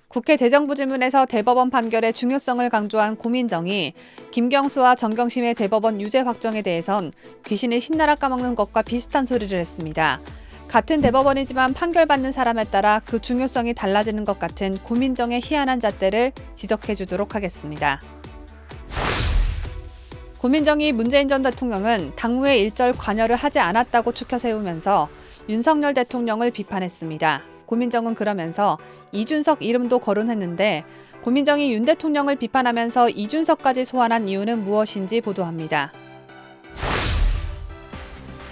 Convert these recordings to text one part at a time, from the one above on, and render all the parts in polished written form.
국회 대정부질문에서 대법원 판결의 중요성을 강조한 고민정이 김경수와 정경심의 대법원 유죄 확정에 대해선 귀신이 신나라 까먹는 것과 비슷한 소리를 했습니다. 같은 대법원이지만 판결받는 사람에 따라 그 중요성이 달라지는 것 같은 고민정의 희한한 잣대를 지적해주도록 하겠습니다. 고민정이 문재인 전 대통령은 당무에 일절 관여를 하지 않았다고 추켜 세우면서 윤석열 대통령을 비판했습니다. 고민정은 그러면서 이준석 이름도 거론했는데 고민정이 윤 대통령을 비판하면서 이준석까지 소환한 이유는 무엇인지 보도합니다.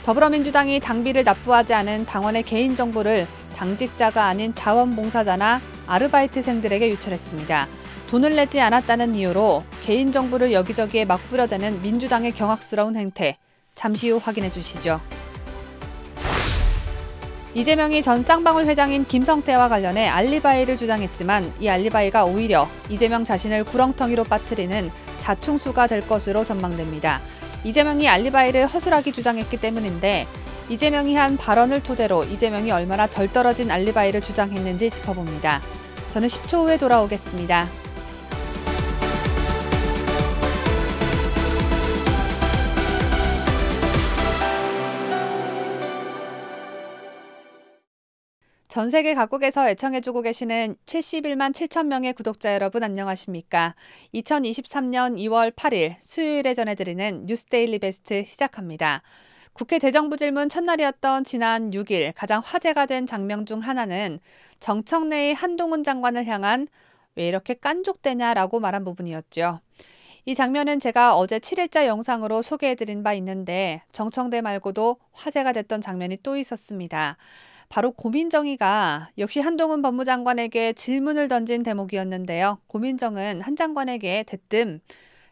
더불어민주당이 당비를 납부하지 않은 당원의 개인정보를 당직자가 아닌 자원봉사자나 아르바이트생들에게 유출했습니다. 돈을 내지 않았다는 이유로 개인정보를 여기저기에 막 뿌려대는 민주당의 경악스러운 행태. 잠시 후 확인해 주시죠. 이재명이 전 쌍방울 회장인 김성태와 관련해 알리바이를 주장했지만 이 알리바이가 오히려 이재명 자신을 구렁텅이로 빠뜨리는 자충수가 될 것으로 전망됩니다. 이재명이 알리바이를 허술하게 주장했기 때문인데 이재명이 한 발언을 토대로 이재명이 얼마나 덜 떨어진 알리바이를 주장했는지 짚어봅니다. 저는 10초 후에 돌아오겠습니다. 전 세계 각국에서 애청해주고 계시는 71만 7천 명의 구독자 여러분 안녕하십니까? 2023년 2월 8일 수요일에 전해드리는 뉴스데일리 베스트 시작합니다. 국회 대정부질문 첫날이었던 지난 6일 가장 화제가 된 장면 중 하나는 정청래의 한동훈 장관을 향한 왜 이렇게 깐족대냐라고 말한 부분이었죠. 이 장면은 제가 어제 7일자 영상으로 소개해드린 바 있는데 정청래 말고도 화제가 됐던 장면이 또 있었습니다. 바로 고민정이가 역시 한동훈 법무장관에게 질문을 던진 대목이었는데요. 고민정은 한 장관에게 대뜸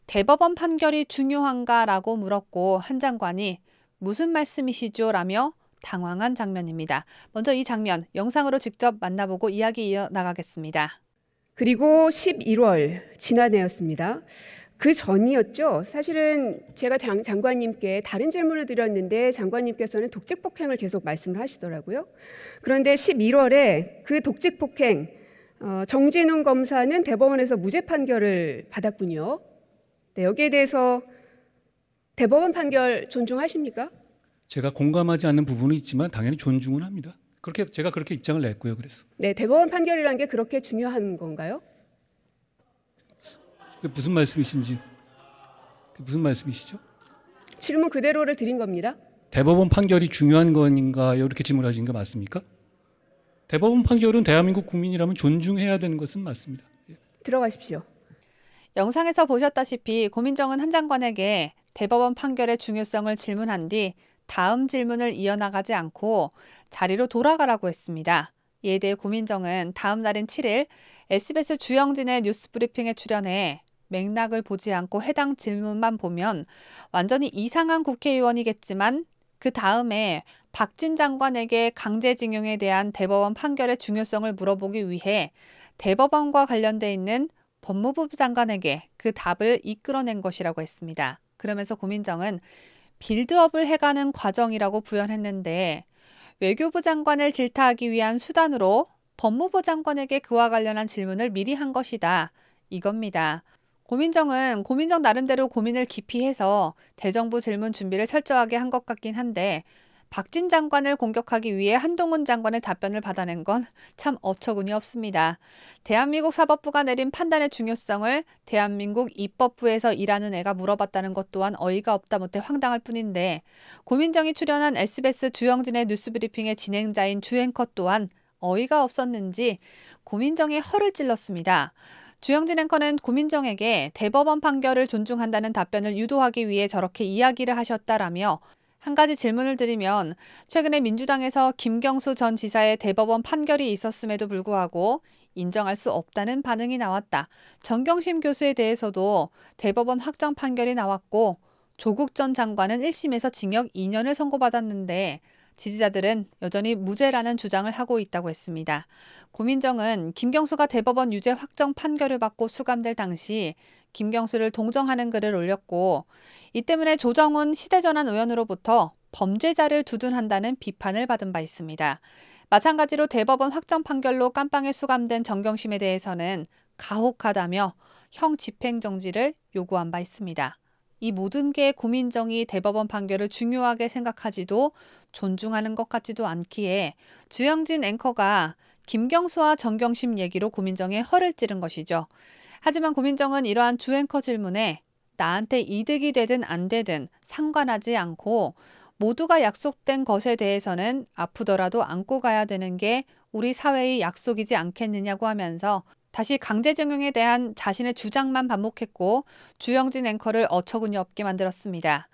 대법원 판결이 중요한가라고 물었고 한 장관이 무슨 말씀이시죠? 라며 당황한 장면입니다. 먼저 이 장면 영상으로 직접 만나보고 이야기 이어나가겠습니다. 그리고 11월 지난해였습니다. 그 전이었죠. 사실은 제가 장관님께 다른 질문을 드렸는데 장관님께서는 독직폭행을 계속 말씀을 하시더라고요. 그런데 11월에 그 독직폭행 정진웅 검사는 대법원에서 무죄 판결을 받았군요. 네, 여기에 대해서 대법원 판결 존중하십니까? 제가 공감하지 않는 부분은 있지만 당연히 존중은 합니다. 제가 그렇게 입장을 냈고요. 그래서. 네, 대법원 판결이라는 게 그렇게 중요한 건가요? 그게 무슨 말씀이신지. 무슨 말씀이시죠? 질문 그대로를 드린 겁니다. 대법원 판결이 중요한 건가요? 이렇게 질문하신 거 맞습니까? 대법원 판결은 대한민국 국민이라면 존중해야 되는 것은 맞습니다. 들어가십시오. 영상에서 보셨다시피 고민정은 한 장관에게 대법원 판결의 중요성을 질문한 뒤 다음 질문을 이어나가지 않고 자리로 돌아가라고 했습니다. 이에 대해 고민정은 다음 날인 7일 SBS 주영진의 뉴스브리핑에 출연해 맥락을 보지 않고 해당 질문만 보면 완전히 이상한 국회의원이겠지만 그 다음에 박진 장관에게 강제징용에 대한 대법원 판결의 중요성을 물어보기 위해 대법원과 관련돼 있는 법무부 장관에게 그 답을 이끌어낸 것이라고 했습니다. 그러면서 고민정은 빌드업을 해가는 과정이라고 부연했는데 외교부 장관을 질타하기 위한 수단으로 법무부 장관에게 그와 관련한 질문을 미리 한 것이다. 이겁니다. 고민정 나름대로 고민을 깊이 해서 대정부 질문 준비를 철저하게 한 것 같긴 한데 박진 장관을 공격하기 위해 한동훈 장관의 답변을 받아낸 건 참 어처구니 없습니다. 대한민국 사법부가 내린 판단의 중요성을 대한민국 입법부에서 일하는 애가 물어봤다는 것 또한 어이가 없다 못해 황당할 뿐인데 고민정이 출연한 SBS 주영진의 뉴스브리핑의 진행자인 주앵커 또한 어이가 없었는지 고민정의 허를 찔렀습니다. 주영진 앵커는 고민정에게 대법원 판결을 존중한다는 답변을 유도하기 위해 저렇게 이야기를 하셨다라며 한 가지 질문을 드리면 최근에 민주당에서 김경수 전 지사의 대법원 판결이 있었음에도 불구하고 인정할 수 없다는 반응이 나왔다. 정경심 교수에 대해서도 대법원 확정 판결이 나왔고 조국 전 장관은 1심에서 징역 2년을 선고받았는데 지지자들은 여전히 무죄라는 주장을 하고 있다고 했습니다. 고민정은 김경수가 대법원 유죄 확정 판결을 받고 수감될 당시 김경수를 동정하는 글을 올렸고 이 때문에 조정훈 시대전환 의원으로부터 범죄자를 두둔한다는 비판을 받은 바 있습니다. 마찬가지로 대법원 확정 판결로 깜빵에 수감된 정경심에 대해서는 가혹하다며 형 집행정지를 요구한 바 있습니다. 이 모든 게 고민정이 대법원 판결을 중요하게 생각하지도 존중하는 것 같지도 않기에 주영진 앵커가 김경수와 정경심 얘기로 고민정의 허를 찌른 것이죠. 하지만 고민정은 이러한 주 앵커 질문에 나한테 이득이 되든 안 되든 상관하지 않고 모두가 약속된 것에 대해서는 아프더라도 안고 가야 되는 게 우리 사회의 약속이지 않겠느냐고 하면서 다시 강제징용에 대한 자신의 주장만 반복했고 주영진 앵커를 어처구니 없게 만들었습니다.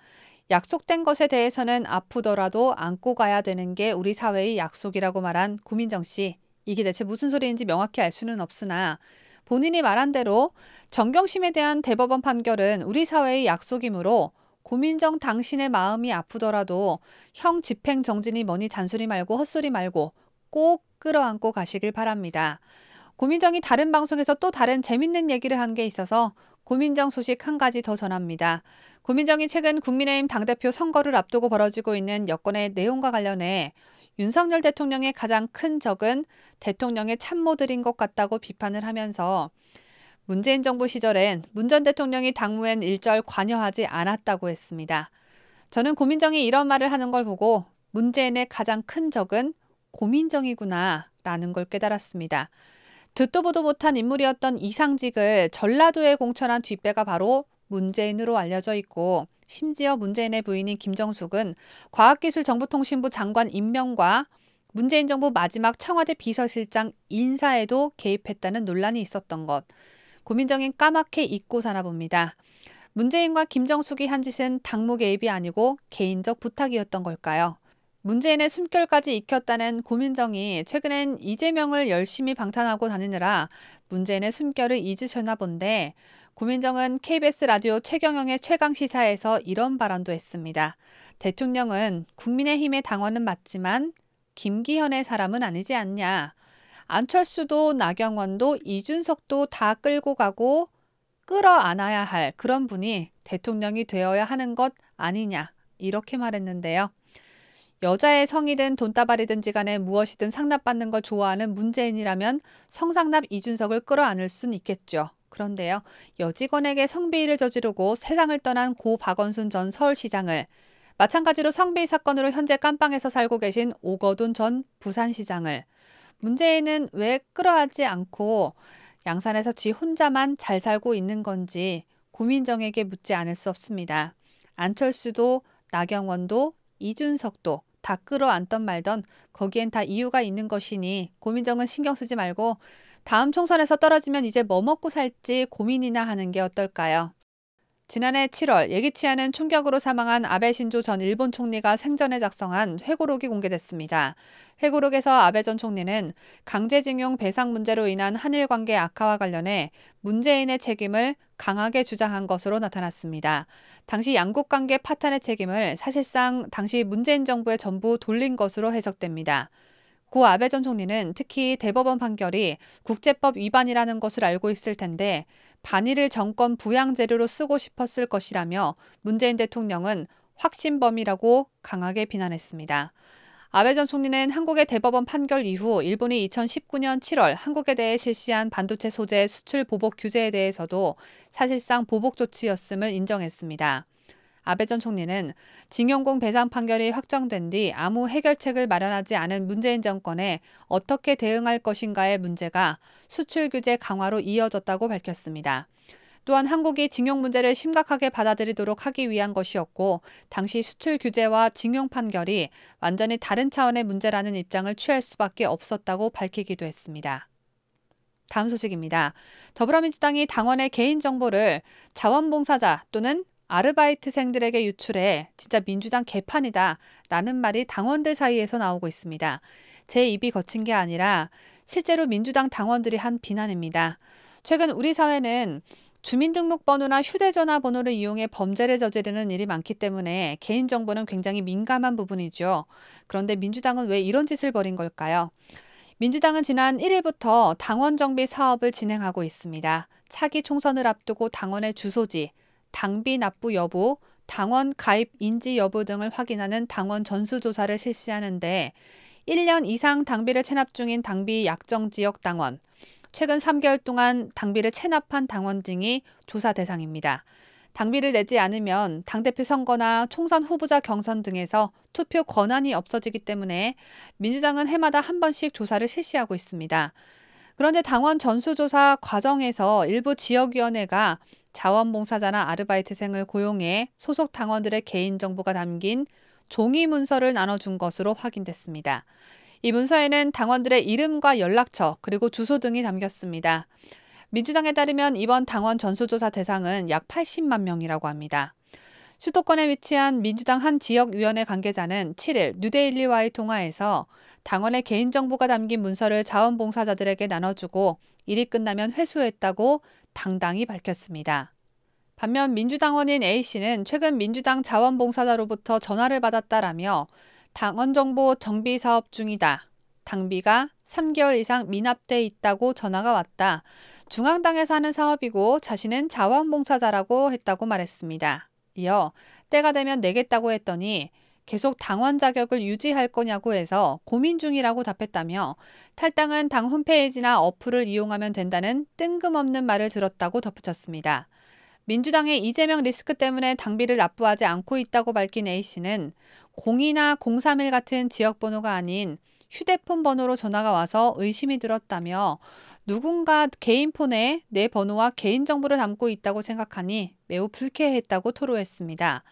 약속된 것에 대해서는 아프더라도 안고 가야 되는 게 우리 사회의 약속이라고 말한 고민정 씨. 이게 대체 무슨 소리인지 명확히 알 수는 없으나 본인이 말한 대로 정경심에 대한 대법원 판결은 우리 사회의 약속이므로 고민정 당신의 마음이 아프더라도 형 집행정진이 뭐니 잔소리 말고 헛소리 말고 꼭 끌어안고 가시길 바랍니다. 고민정이 다른 방송에서 또 다른 재밌는 얘기를 한 게 있어서 고민정 소식 한 가지 더 전합니다. 고민정이 최근 국민의힘 당대표 선거를 앞두고 벌어지고 있는 여권의 내용과 관련해 윤석열 대통령의 가장 큰 적은 대통령의 참모들인 것 같다고 비판을 하면서 문재인 정부 시절엔 문 전 대통령이 당무엔 일절 관여하지 않았다고 했습니다. 저는 고민정이 이런 말을 하는 걸 보고 문재인의 가장 큰 적은 고민정이구나 라는 걸 깨달았습니다. 듣도 보도 못한 인물이었던 이상직을 전라도에 공천한 뒷배가 바로 문재인으로 알려져 있고 심지어 문재인의 부인인 김정숙은 과학기술정보통신부 장관 임명과 문재인 정부 마지막 청와대 비서실장 인사에도 개입했다는 논란이 있었던 것. 고민정인 까맣게 잊고 사나 봅니다. 문재인과 김정숙이 한 짓은 당무 개입이 아니고 개인적 부탁이었던 걸까요? 문재인의 숨결까지 익혔다는 고민정이 최근엔 이재명을 열심히 방탄하고 다니느라 문재인의 숨결을 잊으셨나 본데 고민정은 KBS 라디오 최경영의 최강시사에서 이런 발언도 했습니다. 대통령은 국민의힘의 당원은 맞지만 김기현의 사람은 아니지 않냐. 안철수도 나경원도 이준석도 다 끌고 가고 끌어안아야 할 그런 분이 대통령이 되어야 하는 것 아니냐. 이렇게 말했는데요. 여자의 성이든 돈다발이든지 간에 무엇이든 상납받는 걸 좋아하는 문재인이라면 성상납 이준석을 끌어안을 순 있겠죠. 그런데요. 여직원에게 성비위를 저지르고 세상을 떠난 고 박원순 전 서울시장을 마찬가지로 성비위 사건으로 현재 깜빵에서 살고 계신 오거돈 전 부산시장을 문재인은 왜 끌어안지 않고 양산에서 지 혼자만 잘 살고 있는 건지 고민정에게 묻지 않을 수 없습니다. 안철수도 나경원도 이준석도 다 끌어안던 말던 거기엔 다 이유가 있는 것이니 고민정은 신경 쓰지 말고 다음 총선에서 떨어지면 이제 뭐 먹고 살지 고민이나 하는 게 어떨까요? 지난해 7월 예기치 않은 총격으로 사망한 아베 신조 전 일본 총리가 생전에 작성한 회고록이 공개됐습니다. 회고록에서 아베 전 총리는 강제징용 배상 문제로 인한 한일 관계 악화와 관련해 문재인의 책임을 강하게 주장한 것으로 나타났습니다. 당시 양국 관계 파탄의 책임을 사실상 당시 문재인 정부에 전부 돌린 것으로 해석됩니다. 고 아베 전 총리는 특히 대법원 판결이 국제법 위반이라는 것을 알고 있을 텐데 반일을 정권 부양 재료로 쓰고 싶었을 것이라며 문재인 대통령은 확신범이라고 강하게 비난했습니다. 아베 전 총리는 한국의 대법원 판결 이후 일본이 2019년 7월 한국에 대해 실시한 반도체 소재 수출 보복 규제에 대해서도 사실상 보복 조치였음을 인정했습니다. 아베 전 총리는 징용공 배상 판결이 확정된 뒤 아무 해결책을 마련하지 않은 문재인 정권에 어떻게 대응할 것인가의 문제가 수출 규제 강화로 이어졌다고 밝혔습니다. 또한 한국이 징용 문제를 심각하게 받아들이도록 하기 위한 것이었고 당시 수출 규제와 징용 판결이 완전히 다른 차원의 문제라는 입장을 취할 수밖에 없었다고 밝히기도 했습니다. 다음 소식입니다. 더불어민주당이 당원의 개인정보를 자원봉사자 또는 아르바이트생들에게 유출해 진짜 민주당 개판이다 라는 말이 당원들 사이에서 나오고 있습니다. 제 입이 거친 게 아니라 실제로 민주당 당원들이 한 비난입니다. 최근 우리 사회는 주민등록번호나 휴대전화 번호를 이용해 범죄를 저지르는 일이 많기 때문에 개인정보는 굉장히 민감한 부분이죠. 그런데 민주당은 왜 이런 짓을 벌인 걸까요? 민주당은 지난 1일부터 당원 정비 사업을 진행하고 있습니다. 차기 총선을 앞두고 당원의 주소지, 당비 납부 여부, 당원 가입 인지 여부 등을 확인하는 당원 전수조사를 실시하는데 1년 이상 당비를 체납 중인 당비 약정 지역 당원, 최근 3개월 동안 당비를 체납한 당원 등이 조사 대상입니다. 당비를 내지 않으면 당대표 선거나 총선 후보자 경선 등에서 투표 권한이 없어지기 때문에 민주당은 해마다 한 번씩 조사를 실시하고 있습니다. 그런데 당원 전수조사 과정에서 일부 지역위원회가 자원봉사자나 아르바이트생을 고용해 소속 당원들의 개인정보가 담긴 종이 문서를 나눠준 것으로 확인됐습니다. 이 문서에는 당원들의 이름과 연락처 그리고 주소 등이 담겼습니다. 민주당에 따르면 이번 당원 전수조사 대상은 약 80만 명이라고 합니다. 수도권에 위치한 민주당 한 지역위원회 관계자는 7일 뉴데일리와의 통화에서 당원의 개인정보가 담긴 문서를 자원봉사자들에게 나눠주고 일이 끝나면 회수했다고 당당히 밝혔습니다. 반면 민주당원인 A씨는 최근 민주당 자원봉사자로부터 전화를 받았다라며 당원정보 정비 사업 중이다. 당비가 3개월 이상 미납돼 있다고 전화가 왔다. 중앙당에서 하는 사업이고 자신은 자원봉사자라고 했다고 말했습니다. 이어 때가 되면 내겠다고 했더니 계속 당원 자격을 유지할 거냐고 해서 고민 중이라고 답했다며 탈당은 당 홈페이지나 어플을 이용하면 된다는 뜬금없는 말을 들었다고 덧붙였습니다. 민주당의 이재명 리스크 때문에 당비를 납부하지 않고 있다고 밝힌 A씨는 02나 031 같은 지역번호가 아닌 휴대폰 번호로 전화가 와서 의심이 들었다며 누군가 개인 폰에 내 번호와 개인정보를 담고 있다고 생각하니 매우 불쾌했다고 토로했습니다.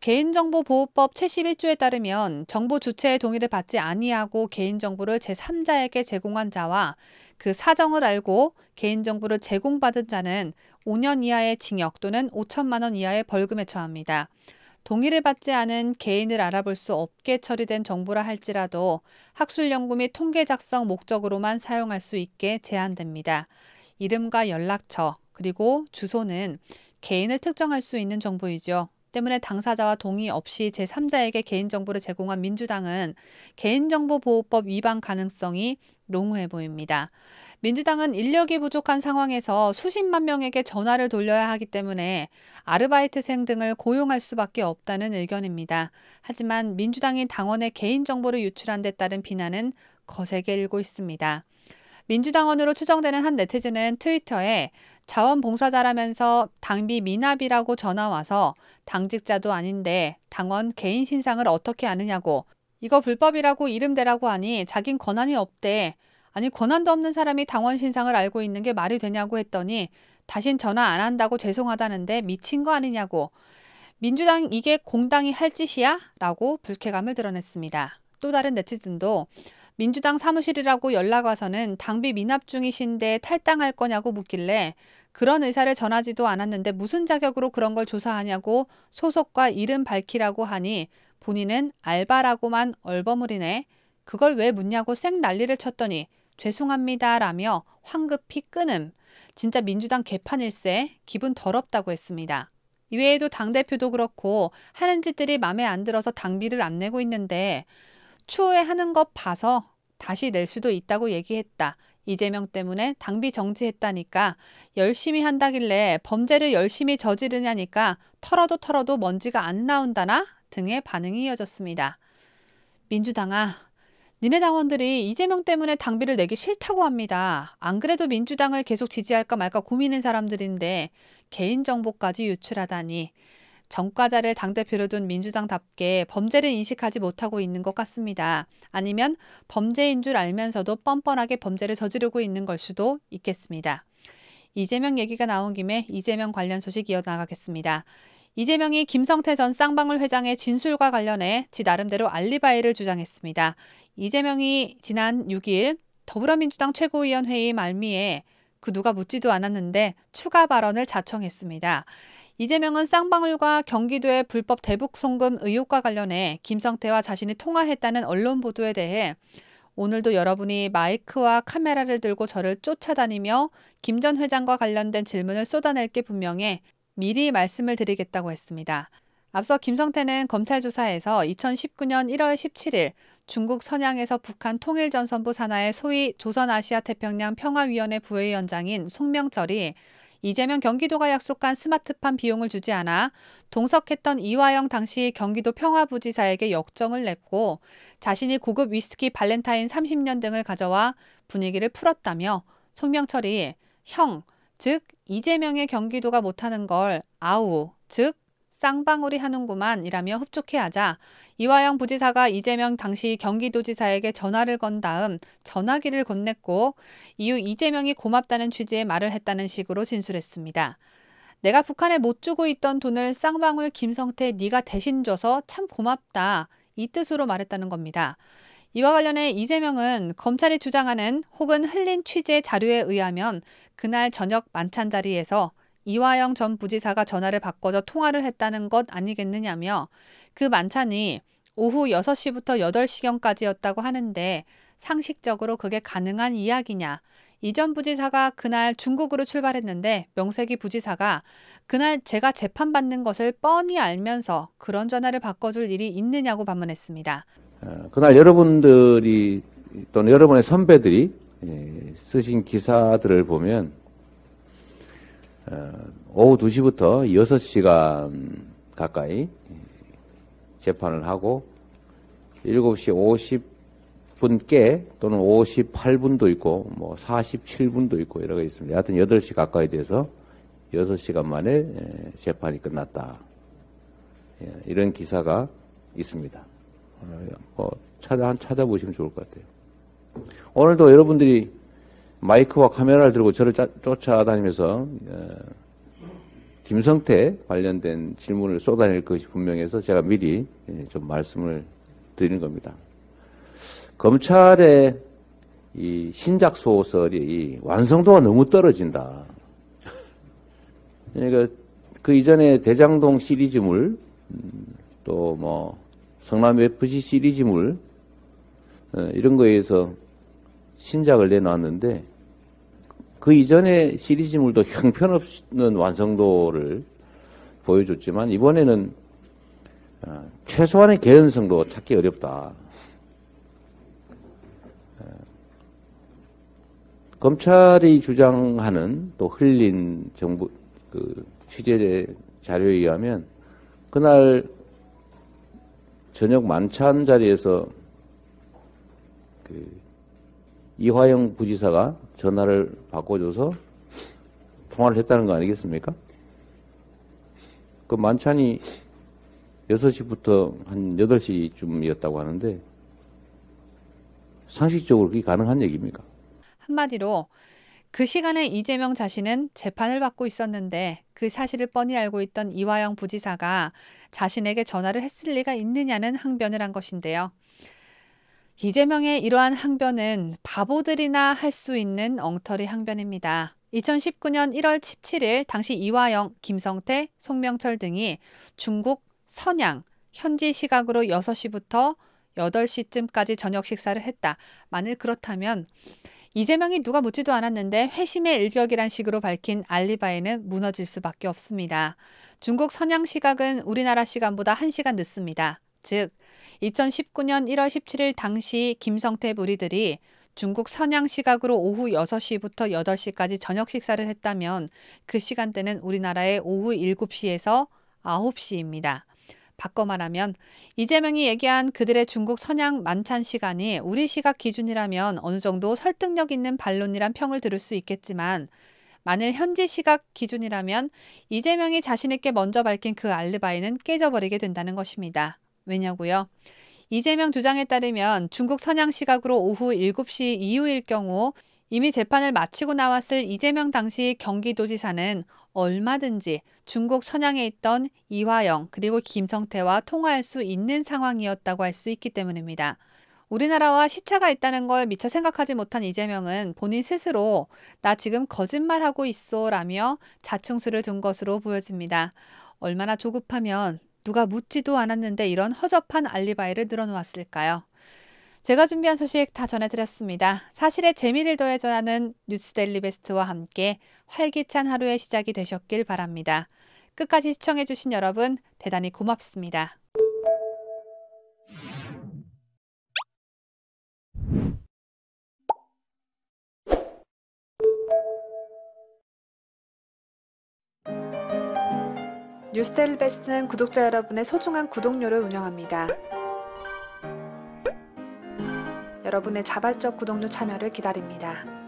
개인정보보호법 제11조에 따르면 정보 주체의 동의를 받지 아니하고 개인정보를 제3자에게 제공한 자와 그 사정을 알고 개인정보를 제공받은 자는 5년 이하의 징역 또는 5천만 원 이하의 벌금에 처합니다. 동의를 받지 않은 개인을 알아볼 수 없게 처리된 정보라 할지라도 학술 연구 및 통계 작성 목적으로만 사용할 수 있게 제한됩니다. 이름과 연락처 그리고 주소는 개인을 특정할 수 있는 정보이죠. 때문에 당사자와 동의 없이 제3자에게 개인정보를 제공한 민주당은 개인정보보호법 위반 가능성이 농후해 보입니다. 민주당은 인력이 부족한 상황에서 수십만 명에게 전화를 돌려야 하기 때문에 아르바이트생 등을 고용할 수밖에 없다는 의견입니다. 하지만 민주당이 당원의 개인정보를 유출한 데 따른 비난은 거세게 일고 있습니다. 민주당원으로 추정되는 한 네티즌은 트위터에 자원봉사자라면서 당비 미납이라고 전화와서 당직자도 아닌데 당원 개인 신상을 어떻게 아느냐고 이거 불법이라고 이름 대라고 하니 자긴 권한이 없대. 아니 권한도 없는 사람이 당원 신상을 알고 있는 게 말이 되냐고 했더니 다신 전화 안 한다고 죄송하다는데 미친 거 아니냐고 민주당 이게 공당이 할 짓이야? 라고 불쾌감을 드러냈습니다. 또 다른 네티즌도 민주당 사무실이라고 연락 와서는 당비 미납 중이신데 탈당할 거냐고 묻길래 그런 의사를 전하지도 않았는데 무슨 자격으로 그런 걸 조사하냐고 소속과 이름 밝히라고 하니 본인은 알바라고만 얼버무리네. 그걸 왜 묻냐고 쌩 난리를 쳤더니 죄송합니다 라며 황급히 끊음. 진짜 민주당 개판일세 기분 더럽다고 했습니다. 이외에도 당대표도 그렇고 하는 짓들이 마음에 안 들어서 당비를 안 내고 있는데 추후에 하는 것 봐서 다시 낼 수도 있다고 얘기했다. 이재명 때문에 당비 정지했다니까 열심히 한다길래 범죄를 열심히 저지르냐니까 털어도 먼지가 안 나온다나 등의 반응이 이어졌습니다. 민주당아, 니네 당원들이 이재명 때문에 당비를 내기 싫다고 합니다. 안 그래도 민주당을 계속 지지할까 말까 고민인 사람들인데 개인정보까지 유출하다니. 전과자를 당대표로 둔 민주당답게 범죄를 인식하지 못하고 있는 것 같습니다. 아니면 범죄인 줄 알면서도 뻔뻔하게 범죄를 저지르고 있는 걸 수도 있겠습니다. 이재명 얘기가 나온 김에 이재명 관련 소식 이어나가겠습니다. 이재명이 김성태 전 쌍방울 회장의 진술과 관련해 지 나름대로 알리바이를 주장했습니다. 이재명이 지난 6일 더불어민주당 최고위원 회의 말미에 그 누가 묻지도 않았는데 추가 발언을 자청했습니다. 이재명은 쌍방울과 경기도의 불법 대북 송금 의혹과 관련해 김성태와 자신이 통화했다는 언론 보도에 대해 오늘도 여러분이 마이크와 카메라를 들고 저를 쫓아다니며 김 전 회장과 관련된 질문을 쏟아낼 게 분명해 미리 말씀을 드리겠다고 했습니다. 앞서 김성태는 검찰 조사에서 2019년 1월 17일 중국 선양에서 북한 통일전선부 산하의 소위 조선아시아태평양 평화위원회 부위원장인 송명철이 이재명 경기도가 약속한 스마트팜 비용을 주지 않아 동석했던 이화영 당시 경기도 평화부지사에게 역정을 냈고 자신이 고급 위스키 발렌타인 30년 등을 가져와 분위기를 풀었다며 송명철이 형, 즉 이재명의 경기도가 못하는 걸 아우, 즉 쌍방울이 하는구만 이라며 흡족해하자 이화영 부지사가 이재명 당시 경기도지사에게 전화를 건 다음 전화기를 건넸고 이후 이재명이 고맙다는 취지의 말을 했다는 식으로 진술했습니다. 내가 북한에 못 주고 있던 돈을 쌍방울 김성태 네가 대신 줘서 참 고맙다 이 뜻으로 말했다는 겁니다. 이와 관련해 이재명은 검찰이 주장하는 혹은 흘린 취재 자료에 의하면 그날 저녁 만찬 자리에서 이화영 전 부지사가 전화를 바꿔서 통화를 했다는 것 아니겠느냐며 그 만찬이 오후 6시부터 8시경까지였다고 하는데 상식적으로 그게 가능한 이야기냐. 이 전 부지사가 그날 중국으로 출발했는데 명세기 부지사가 그날 제가 재판받는 것을 뻔히 알면서 그런 전화를 바꿔줄 일이 있느냐고 반문했습니다. 그날 여러분들이 또는 여러분의 선배들이 쓰신 기사들을 보면 오후 2시부터 6시간 가까이 재판을 하고 7시 50분께 또는 58분도 있고 뭐 47분도 있고 여러 가지 있습니다. 하여튼 8시 가까이 돼서 6시간 만에 재판이 끝났다. 이런 기사가 있습니다. 찾아보시면 좋을 것 같아요. 오늘도 여러분들이 마이크와 카메라를 들고 저를 쫓아다니면서 김성태 관련된 질문을 쏟아낼 것이 분명해서 제가 미리 좀 말씀을 드리는 겁니다. 검찰의 이 신작 소설이 완성도가 너무 떨어진다. 그러니까 그 이전에 대장동 시리즈물 또 뭐 성남 FC 시리즈물 이런 거에서 신작을 내놨는데 그 이전의 시리즈물도 형편없는 완성도를 보여줬지만 이번에는 최소한의 개연성도 찾기 어렵다. 검찰이 주장하는 또 흘린 정부 그 취재 자료에 의하면 그날 저녁 만찬 자리에서 이화영 부지사가 전화를 바꿔줘서 통화를 했다는 거 아니겠습니까? 그 만찬이 6시부터 한 8시쯤이었다고 하는데 상식적으로 그게 가능한 얘기입니까? 한마디로 그 시간에 이재명 자신은 재판을 받고 있었는데 그 사실을 뻔히 알고 있던 이화영 부지사가 자신에게 전화를 했을 리가 있느냐는 항변을 한 것인데요. 이재명의 이러한 항변은 바보들이나 할 수 있는 엉터리 항변입니다. 2019년 1월 17일 당시 이화영, 김성태, 송명철 등이 중국 선양, 현지 시각으로 6시부터 8시쯤까지 저녁 식사를 했다. 만일 그렇다면 이재명이 누가 묻지도 않았는데 회심의 일격이란 식으로 밝힌 알리바이는 무너질 수밖에 없습니다. 중국 선양 시각은 우리나라 시간보다 1시간 늦습니다. 즉 2019년 1월 17일 당시 김성태 무리들이 중국 선양 시각으로 오후 6시부터 8시까지 저녁 식사를 했다면 그 시간대는 우리나라의 오후 7시에서 9시입니다. 바꿔 말하면 이재명이 얘기한 그들의 중국 선양 만찬 시간이 우리 시각 기준이라면 어느 정도 설득력 있는 반론이란 평을 들을 수 있겠지만 만일 현지 시각 기준이라면 이재명이 자신에게 먼저 밝힌 그 알리바이는 깨져버리게 된다는 것입니다. 왜냐고요? 이재명 주장에 따르면 중국 선양 시각으로 오후 7시 이후일 경우 이미 재판을 마치고 나왔을 이재명 당시 경기도지사는 얼마든지 중국 선양에 있던 이화영 그리고 김성태와 통화할 수 있는 상황이었다고 할 수 있기 때문입니다. 우리나라와 시차가 있다는 걸 미처 생각하지 못한 이재명은 본인 스스로 나 지금 거짓말하고 있어 라며 자충수를 둔 것으로 보여집니다. 얼마나 조급하면 누가 묻지도 않았는데 이런 허접한 알리바이를 늘어놓았을까요? 제가 준비한 소식 다 전해드렸습니다. 사실의 재미를 더해줘하는 뉴스데일리 베스트와 함께 활기찬 하루의 시작이 되셨길 바랍니다. 끝까지 시청해주신 여러분 대단히 고맙습니다. 뉴스데일리 베스트는 구독자 여러분의 소중한 구독료를 운영합니다. 여러분의 자발적 구독료 참여를 기다립니다.